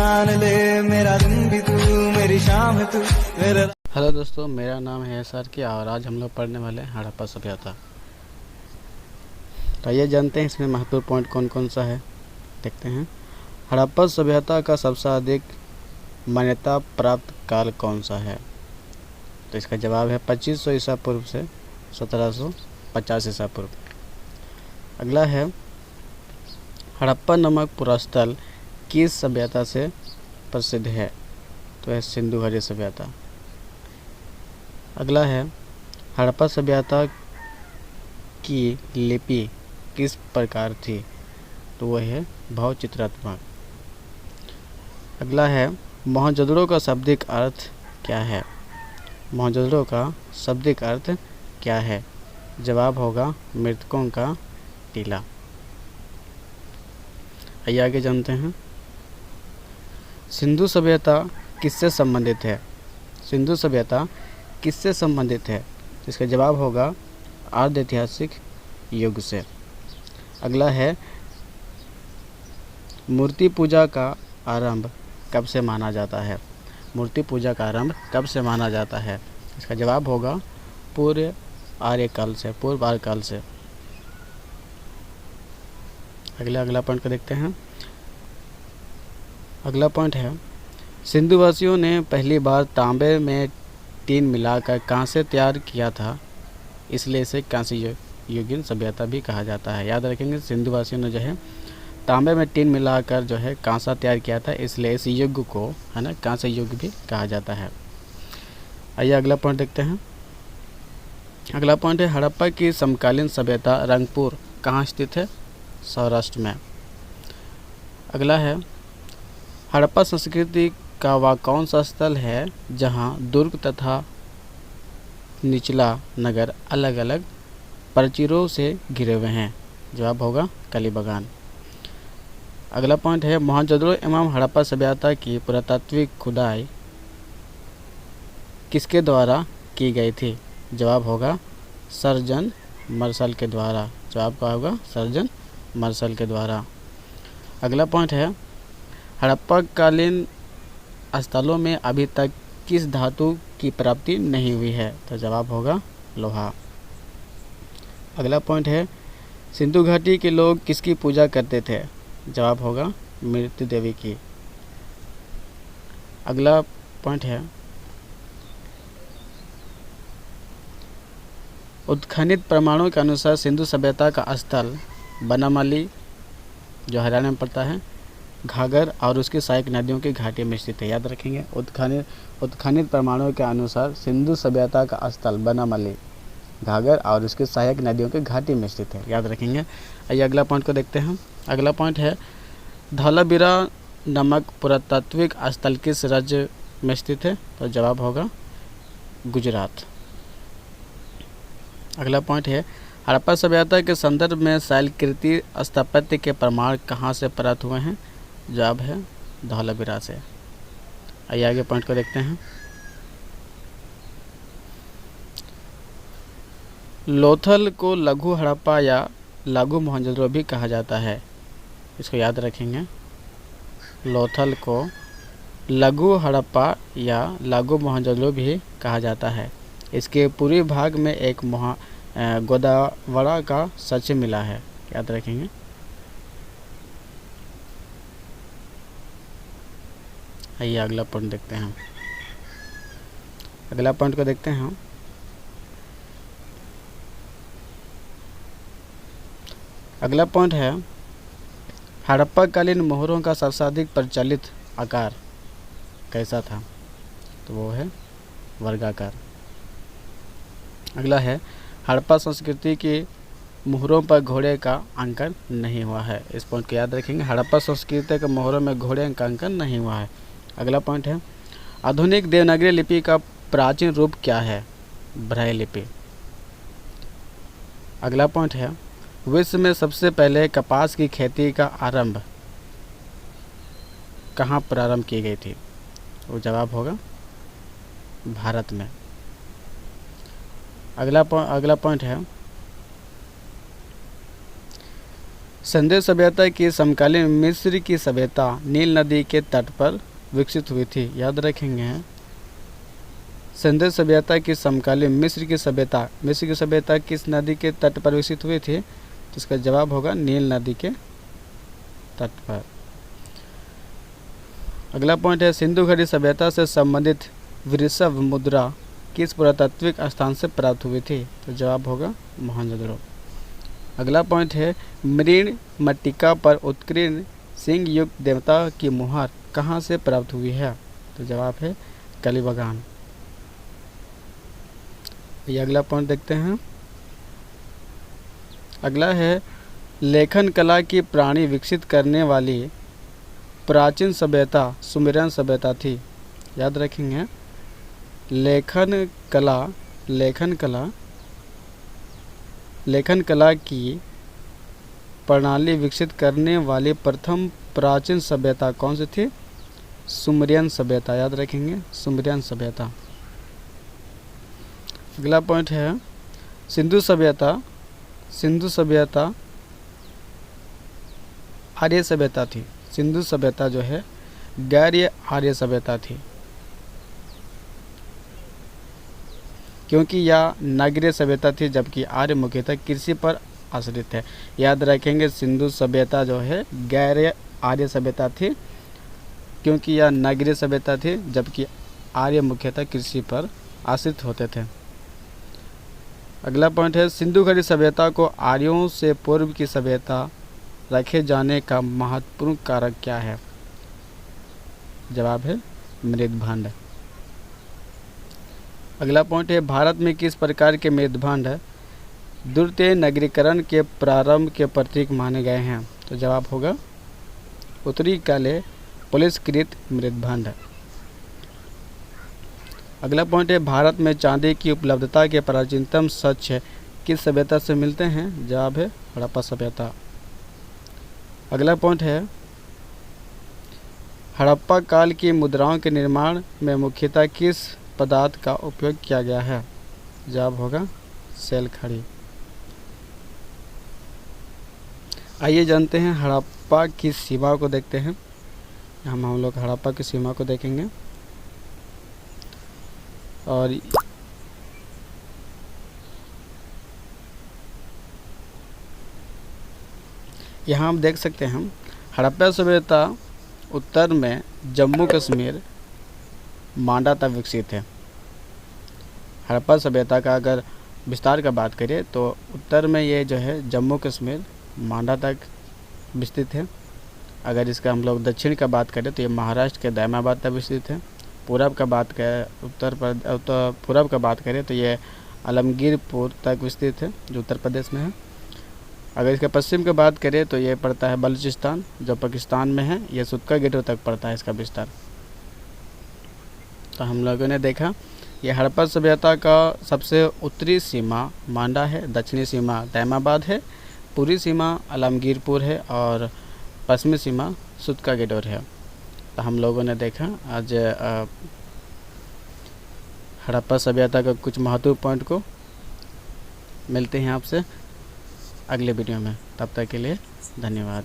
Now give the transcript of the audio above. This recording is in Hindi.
जान ले, मेरा दिन भी तू, मेरी शाम है तू, मेरा। हेलो दोस्तों, मेरा नाम है सर की और आज हम लोग पढ़ने वाले हैं हड़प्पा सभ्यता। तो आइए जानते हैं इसमें महत्वपूर्ण पॉइंट कौन कौन सा है। देखते हैं, हड़प्पा सभ्यता का सबसे अधिक मान्यता प्राप्त काल कौन सा है। तो इसका जवाब है 2500 ईसा पूर्व से 1750 ईसा पूर्व। अगला है, हड़प्पा नामक पूरा स्थल किस सभ्यता से प्रसिद्ध है। तो है सिंधु घाटी सभ्यता। अगला है, हड़प्पा सभ्यता की लिपि किस प्रकार थी। तो वह है भावचित्रात्मक। अगला है, मोहनजोदड़ो का शाब्दिक अर्थ क्या है। मोहनजोदड़ो का शाब्दिक अर्थ क्या है। जवाब होगा मृतकों का टीला। आइए आगे जानते हैं, सिंधु सभ्यता किससे संबंधित है। सिंधु सभ्यता किससे संबंधित है। इसका जवाब होगा अर्ध ऐतिहासिक युग से। अगला है, मूर्ति पूजा का आरंभ कब से माना जाता है। मूर्ति पूजा का आरंभ कब से माना जाता है। इसका जवाब होगा पूर्व आर्यकाल से, पूर्व आर्यकाल से। अगला पॉइंट को देखते हैं। अगला पॉइंट है, सिंधु वासियों ने पहली बार तांबे में टीन मिलाकर कांसे तैयार किया था, इसलिए इसे कांस्य युगीन सभ्यता भी कहा जाता है। याद रखेंगे, सिंधु वासियों ने जो है तांबे में टीन मिलाकर जो है कांसा तैयार किया था, इसलिए इस युग को है ना कांस्य युग भी कहा जाता है। आइए अगला पॉइंट देखते हैं। अगला पॉइंट है, हड़प्पा की समकालीन सभ्यता रंगपुर कहाँ स्थित है। सौराष्ट्र में। अगला है, हड़प्पा संस्कृति का वह कौन सा स्थल है जहाँ दुर्ग तथा निचला नगर अलग अलग प्राचीरों से घिरे हुए हैं। जवाब होगा कलीबगान। अगला पॉइंट है, मोहनजोदड़ो एवं हड़प्पा सभ्यता की पुरातात्विक खुदाई किसके द्वारा की गई थी। जवाब होगा सर्जन मार्शल के द्वारा। जवाब क्या होगा, सर्जन मार्शल के द्वारा। अगला पॉइंट है, हड़प्पा कालीन स्थलों में अभी तक किस धातु की प्राप्ति नहीं हुई है। तो जवाब होगा लोहा। अगला पॉइंट है, सिंधु घाटी के लोग किसकी पूजा करते थे। जवाब होगा मृत्यु देवी की। अगला पॉइंट है, उत्खनित प्रमाणों के अनुसार सिंधु सभ्यता का स्थल बनामाली जो हरियाणा में पड़ता है, घाघर और उसकी सहायक नदियों की घाटी में स्थित है। याद रखेंगे, उत्खनित प्रमाणों के अनुसार सिंधु सभ्यता का स्थल बनामाली, घाघर और उसकी सहायक नदियों की घाटी में स्थित है। याद रखेंगे। आइए अगला पॉइंट को देखते हैं। अगला पॉइंट है, धौलावीरा नामक पुरातात्विक स्थल किस राज्य में स्थित है। तो जवाब होगा गुजरात। अगला पॉइंट है, हड़प्पा सभ्यता के संदर्भ में शैलकृति स्थापत्य के प्रमाण कहाँ से प्राप्त हुए हैं। जवाब है धौलावीरा से। आइए आगे पॉइंट को देखते हैं। लोथल को लघु हड़प्पा या लघु मोहनजोदड़ो भी कहा जाता है। इसको याद रखेंगे, लोथल को लघु हड़प्पा या लघु मोहनजोदड़ो भी कहा जाता है। इसके पूर्वी भाग में एक गोदावरा का सच मिला है। याद रखेंगे। आइए अगला पॉइंट देखते हैं। अगला पॉइंट को देखते हैं। अगला पॉइंट है, हड़प्पा कालीन मोहरों का सबसे अधिक प्रचलित आकार कैसा था। तो वो है वर्गाकार। अगला है, हड़प्पा संस्कृति की मोहरों पर घोड़े का अंकन नहीं हुआ है। इस पॉइंट को याद रखेंगे, हड़प्पा संस्कृति के मोहरों में घोड़े का अंकन नहीं हुआ है। अगला पॉइंट है, आधुनिक देवनागरी लिपि का प्राचीन रूप क्या है। ब्राह्मी लिपि। अगला पॉइंट है, विश्व में सबसे पहले कपास की खेती का आरंभ कहाँ प्रारंभ की गई थी। वो जवाब होगा भारत में। अगला पॉइंट है, सिंधु सभ्यता की समकालीन मिस्र की सभ्यता नील नदी के तट पर विकसित हुई थी। याद रखेंगे। सिंधु सभ्यता की समकालीन मिस्र की सभ्यता किस नदी के तट पर विकसित हुई थी? तो इसका जवाब होगा नील नदी के तट पर। अगला पॉइंट है सिंधु घड़ी सभ्यता से संबंधित वृषभ मुद्रा किस पुरातात्विक स्थान से प्राप्त हुई थी? तो जवाब होगा मोहनजोदड़ो। अगला पॉइंट है मृण मट्टिका पर उत्कीर्ण सिंह युक्त देवता की मुहर कहाँ से प्राप्त हुई है? तो जवाब है कलिबगान। ये अगला पॉइंट देखते हैं। अगला है लेखन कला की प्राणी विकसित करने वाली प्राचीन सभ्यता सुमेरियन सभ्यता थी। याद रखेंगे। लेखन कला की प्रणाली विकसित करने वाली प्रथम प्राचीन सभ्यता कौन सी थी? सुमेरियन सभ्यता। याद रखेंगे सुमेरियन सभ्यता। अगला पॉइंट है सिंधु सभ्यता आर्य सभ्यता थी। सिंधु सभ्यता जो है गैर आर्य सभ्यता थी, क्योंकि यह नगरीय सभ्यता थी, जबकि आर्य मुख्यतः कृषि पर आश्रित है। याद रखेंगे सिंधु सभ्यता जो है गैर आर्य सभ्यता थी, क्योंकि यह नगरीय सभ्यता थी, जबकि आर्य मुख्यतः कृषि पर आश्रित होते थे। अगला पॉइंट है सिंधु घड़ी सभ्यता को आर्यों से पूर्व की सभ्यता रखे जाने का महत्वपूर्ण कारक क्या है? जवाब है मृदभांड। अगला पॉइंट है भारत में किस प्रकार के मृदभांड द्रुत नगरीकरण के प्रारंभ के प्रतीक माने गए हैं? तो जवाब होगा उत्तरी काले पुलिसकृत मृदभांड। अगला पॉइंट है भारत में चांदी की उपलब्धता के प्राचीनतम साक्ष्य किस सभ्यता से मिलते हैं? जवाब है हड़प्पा सभ्यता। अगला पॉइंट है हड़प्पा काल की मुद्राओं के निर्माण में मुख्यतः किस पदार्थ का उपयोग किया गया है? जवाब होगा सेल खड़ी। आइए जानते हैं हड़प्पा की सीमा को देखते हैं। हम लोग हड़प्पा की सीमा को देखेंगे और यहाँ हम देख सकते हैं हड़प्पा सभ्यता उत्तर में जम्मू कश्मीर मांडा तक विकसित है। हड़प्पा सभ्यता का अगर विस्तार का बात करें तो उत्तर में ये जो है जम्मू कश्मीर मांडा तक विस्तृत है। अगर इसका हम लोग दक्षिण का बात करें तो ये महाराष्ट्र के दायमाबाद तक विस्तृत है। पूरब का बात करें पूरब का बात करें तो ये आलमगीरपुर तक विस्तृत है, जो उत्तर प्रदेश में है। अगर इसके पश्चिम की बात करें तो ये पड़ता है बलूचिस्तान, जो पाकिस्तान में है। ये सुत्का गेटो तक पड़ता है इसका विस्तार। तो हम लोगों ने देखा ये हड़प्पा सभ्यता का सबसे उत्तरी सीमा मांडा है, दक्षिणी सीमा दायमाबाद है, पूर्वी सीमा आलमगीरपुर है और पश्चिमी सीमा सुत्का गेटोर है। तो हम लोगों ने देखा आज हड़प्पा सभ्यता का कुछ महत्वपूर्ण पॉइंट को। मिलते हैं आपसे अगले वीडियो में, तब तक के लिए धन्यवाद।